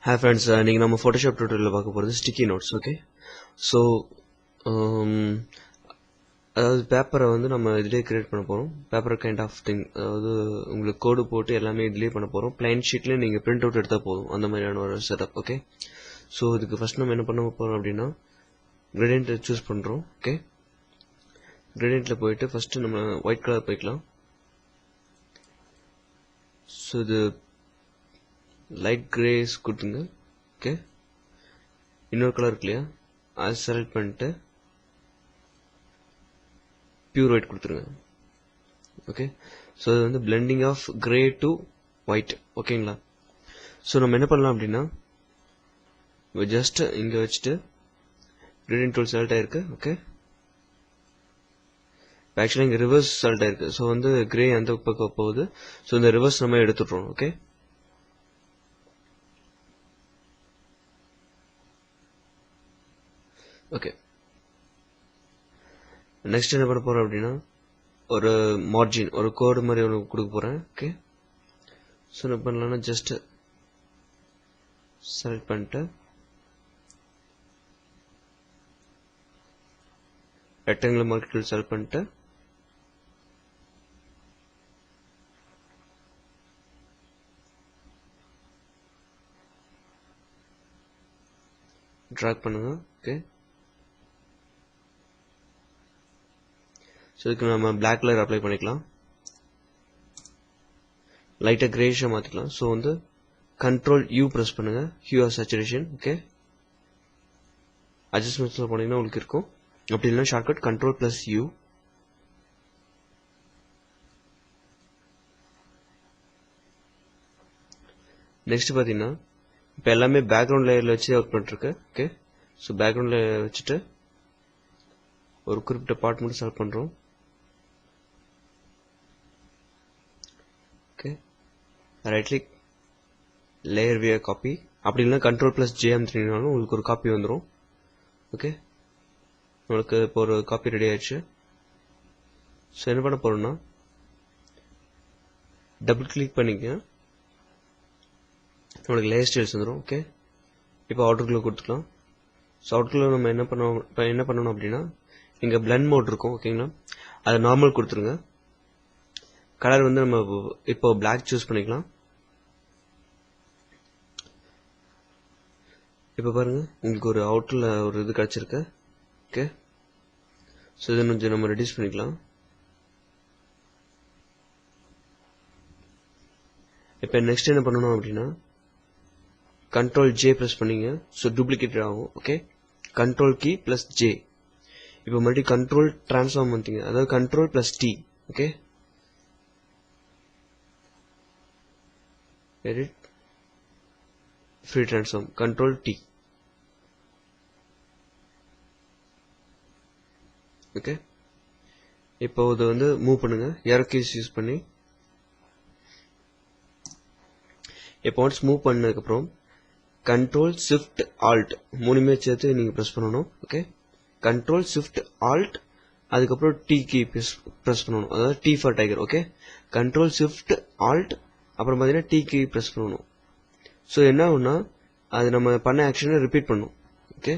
Hi friends, இன்னைக்கு நம்ம Photoshop tutorial பார்க்க போறது sticky notes. Okay, so அதாவது பேப்பரை வந்து நம்ம இதிலே கிரியேட் பண்ண போறோம். பேப்பர் கைண்ட் ஆஃப் திங், அதாவது உங்களுக்கு கோடு போட்டு எல்லாமே இதிலே பண்ண போறோம். பிளைன் ஷீட்ல நீங்க பிரிண்ட் அவுட் எடுத்தா போதும், அந்த மாதிரியான ஒரு செட்டப். ஓகே, ஸோ இதுக்கு ஃபர்ஸ்ட் நம்ம என்ன பண்ண போறோம் அப்படின்னா கிரேடியன்ட் சூஸ் பண்றோம். ஓகே, கிரேடியன்ட்ல போயிட்டு ஃபர்ஸ்ட் நம்ம ஒயிட் கலர் போய்க்கலாம். ஸோ இது லைட் கிரேஸ் கொடுத்துங்க. ஓகே, இன்னொரு கலர் இருக்கு இல்லையா, அது செலக்ட் பண்ணிட்டு பியூர் ஒயிட் கொடுத்துருங்க. ஓகே, ஸோ இது வந்து blending of grey to white. ஓகேங்களா, ஸோ நம்ம என்ன பண்ணலாம் அப்படின்னா ஜஸ்ட் இங்க வச்சுட்டு கிரேடியன்ட் டூல் செலக்ட் ஆயிருக்கு. ஓகே, ஆக்சுவலாக இங்கே ரிவர்ஸ் செலக்ட் ஆயிருக்கு. ஸோ வந்து கிரே அந்த பக்கம் போகுது. ஸோ இந்த ரிவர்ஸ் நம்ம எடுத்துடுறோம். ஓகே, ஓகே, நெக்ஸ்ட் என்ன பண்ண போறோம் அப்படின்னா ஒரு மார்ஜின், ஒரு கோடு மாதிரி ஒன்று கொடுக்க போறேன். ஓகே, ஸோ என்ன பண்ணலாம்னா ஜஸ்ட் செலக்ட் பண்ணிட்டு ரெக்டாங்குலர் மார்க் டூல் செலக்ட் பண்ணிட்டு ட்ராக் பண்ணுங்க. ஓகே, ஸோ இதுக்கு நம்ம பிளாக் கலர் அப்ளை பண்ணிக்கலாம், லைட்டாக கிரேஷாக மாற்றிக்கலாம். ஸோ வந்து கண்ட்ரோல் யூ ப்ரெஸ் பண்ணுங்க, ஹியூ ஆர் சேச்சுரேஷன். ஓகே, அட்ஜஸ்ட்மெண்ட்ஸில் போனீங்கன்னா உங்களுக்கு இருக்கும். அப்படி இல்லைன்னா shortcut control plus U. Next பார்த்தீங்கன்னா இப்போ எல்லாமே பேக்ரவுண்ட் லேயரில் வச்சு ஒர்க் பண்ணிட்டுருக்கு. ஓகே, ஸோ பேக்ரவுண்ட் லேயர் வச்சுட்டு ஒரு குறிப்பிட்ட பார்ட் மட்டும் செலக்ட் பண்ணுறோம். Okay, right click, layer via copy. அப்படி இல்லைன்னா கண்ட்ரோல் ப்ளஸ் ஜே அமுத்தினாலும் உங்களுக்கு ஒரு காப்பி வந்துடும். ஓகே, உங்களுக்கு இப்போ ஒரு காப்பி ரெடி ஆயிடுச்சு. ஸோ என்ன பண்ண போறோம்னா டபுள் கிளிக் பண்ணிக்க, நம்மளுக்கு லேயர் ஸ்டைல்ஸ் வந்துடும். ஓகே, இப்போ அவுட்டர்குள்ள கொடுத்துக்கலாம். ஸோ அவுட்டர்குள்ள நம்ம என்ன பண்ணணும் அப்படின்னா இங்கே பிளண்ட் மோட் இருக்கும். ஓகேங்களா, அதை நார்மல் கொடுத்துருங்க. கலர் வந்து நம்ம இப்போ பிளாக் சூஸ் பண்ணிக்கலாம். இப்போ பாருங்க உங்களுக்கு ஒரு அவுட்டர்ல ஒரு இது கிடைச்சிருக்கு. ஓகே, ஸோ இதை கொஞ்சம் நம்ம ரெடியூஸ் பண்ணிக்கலாம். இப்போ நெக்ஸ்ட் என்ன பண்ணணும் அப்படின்னா கண்ட்ரோல் ஜே ப்ரெஸ் பண்ணீங்க, ஸோ டூப்ளிகேட் ஆகும். Okay, control key plus J. இப்போ மறுபடியும் கண்ட்ரோல் டிரான்ஸ்ஃபார்ம் பண்ணிங்க, அதாவது control plus T. Okay, edit free transform, control T. Okay, இப்போ இதை வந்து மூவ் பண்ணுங்க ஏரோ கீஸ் யூஸ் பண்ணி. இப்போ ஒன்ஸ் மூவ் பண்ணதுக்கப்புறம் கண்ட்ரோல் ஷிஃப்ட் ஆல்ட் மூணுமே சேர்த்து நீங்க ப்ரெஸ் பண்ணணும். ஓகே, கண்ட்ரோல் ஷிஃப்ட் ஆல்ட் அதுக்கப்புறம் டி கீ ப்ரெஸ் பண்ணணும், அதாவது T for tiger. Okay, control shift alt அப்புறம் பார்த்தீங்கன்னா டி கீ ப்ரெஸ் பண்ணணும். ஸோ என்ன ஆகும்னா அது நம்ம பண்ண ஆக்ஷனை ரிப்பீட் பண்ணும். ஓகே,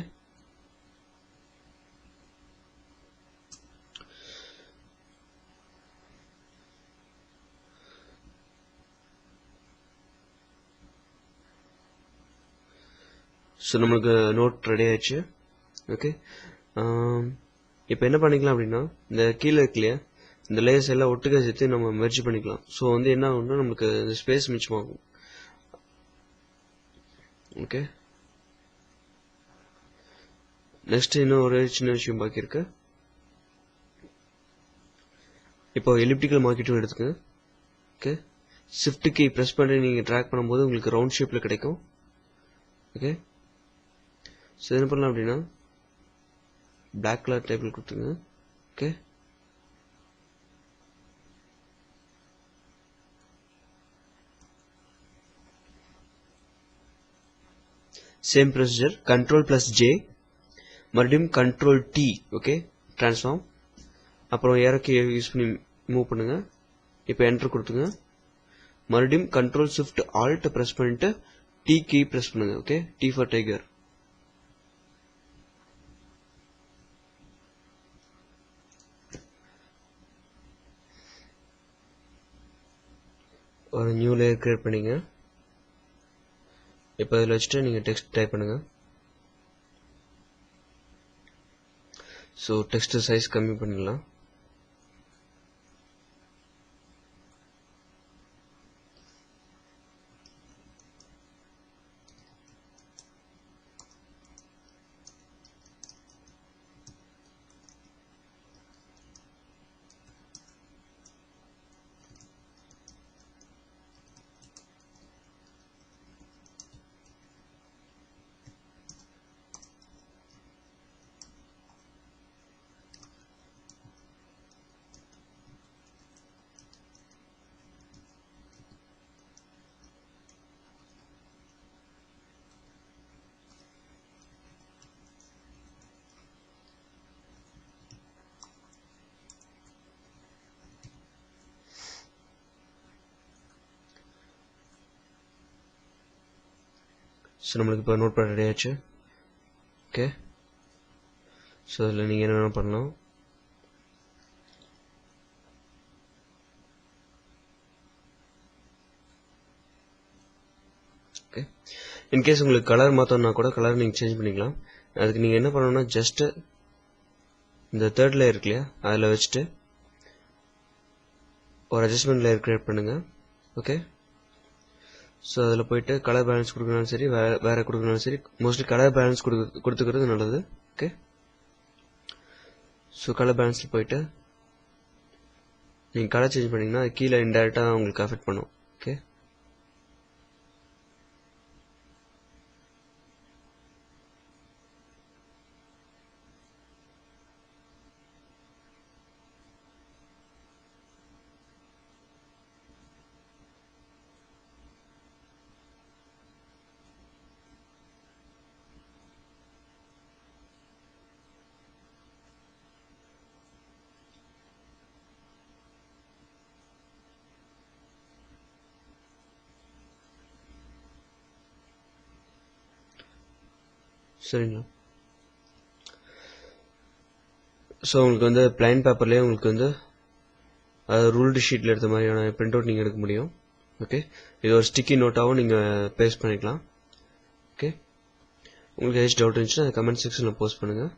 ஸோ நம்மளுக்கு நோட் ரெடி ஆயிடுச்சு. ஓகே, இப்போ என்ன பண்ணிக்கலாம் அப்படின்னா இந்த கீழே இருக்கு இல்லையா, இந்த லேயர்ஸ் எல்லாம் ஒட்டுக்க சேர்த்து நம்ம மெர்ஜ் பண்ணிக்கலாம். ஸோ வந்து என்ன ஆகும்னா நமக்கு இந்த ஸ்பேஸ் மிச்சமாகும். ஓகே, நெக்ஸ்ட் இன்னும் ஒரு சின்ன விஷயம் பாக்கி இருக்கு. இப்போ எலிப்டிக்கல் மார்க்கெட்டும் எடுத்துக்கங்க. ஓகே, ஷிஃப்ட் கீ ப்ரெஸ் பண்ணி நீங்க ட்ராக் பண்ணும்போது உங்களுக்கு ரவுண்ட் ஷேப்ல கிடைக்கும். ஓகே, ஸோ என்ன பண்ணலாம் அப்படின்னா பிளாக் கலர் டேபிள் கொடுத்துங்க. Okay, same procedure, control plus J, மறுபடியும் கண்ட்ரோல் டி. ஓகே, டிரான்ஸ்ஃபார்ம், அப்புறம் ஏரோ கீ யூஸ் பண்ணி மூவ் பண்ணுங்க. இப்போ என்டர் கொடுத்துங்க, மறுபடியும் கண்ட்ரோல் ஷிஃப்ட் ஆல்ட் ப்ரெஸ் பண்ணிட்டு T key ப்ரெஸ் பண்ணுங்க. Okay, T for tiger. ஒரு நியூ லேயர் கிரியேட் பண்ணீங்க. இப்போ அதில் வச்சுட்டு நீங்கள் டெக்ஸ்ட் டைப் பண்ணுங்க. ஸோ டெக்ஸ்ட் சைஸ் கம்மி பண்ணிடலாம். ஸோ நம்மளுக்கு இப்போ நோட் பேட் ரெடி ஆச்சு. ஓகே, ஸோ அதில் நீங்கள் என்ன வேணால் பண்ணலாம். ஓகே, இன்கேஸ் உங்களுக்கு கலர் மாற்றணும்னா கூட கலர் நீங்கள் சேஞ்ச் பண்ணிக்கலாம். அதுக்கு நீங்கள் என்ன பண்ணணும்னா ஜஸ்ட்டு இந்த தேர்ட் லேயர் இருக்கு இல்லையா, அதில் வச்சுட்டு ஒரு அட்ஜஸ்ட்மெண்ட் லேயர் கிரியேட் பண்ணுங்கள். ஓகே, ஸோ அதில் போயிட்டு கலர் பேலன்ஸ் கொடுக்கணும்னாலும் சரி, வேறு கொடுக்கணும்னாலும் சரி, மோஸ்ட்லி கலர் பேலன்ஸ் கொடுத்துக்கிறது நல்லது. ஓகே, ஸோ கலர் பேலன்ஸில் போயிட்டு நீங்கள் கலர் சேஞ்ச் பண்ணிங்கன்னா அது கீழே இன்டெரக்டாக உங்களுக்கு அஃபெக்ட் பண்ணும். ஓகே, சரிங்களா. ஸோ உங்களுக்கு வந்து பிளைன் பேப்பர்லேயே உங்களுக்கு வந்து ரூல்டு ஷீட்டில் எடுத்த மாதிரியான பிரிண்ட் அவுட் நீங்கள் எடுக்க முடியும். ஓகே, இது ஒரு ஸ்டிக்கி நோட்டாகவும் நீங்கள் பேஸ்ட் பண்ணிக்கலாம். ஓகே, உங்களுக்கு ஏதாச்சும் டவுட் இருந்துச்சுன்னா கமெண்ட் செக்ஷனில் போஸ்ட் பண்ணுங்கள்.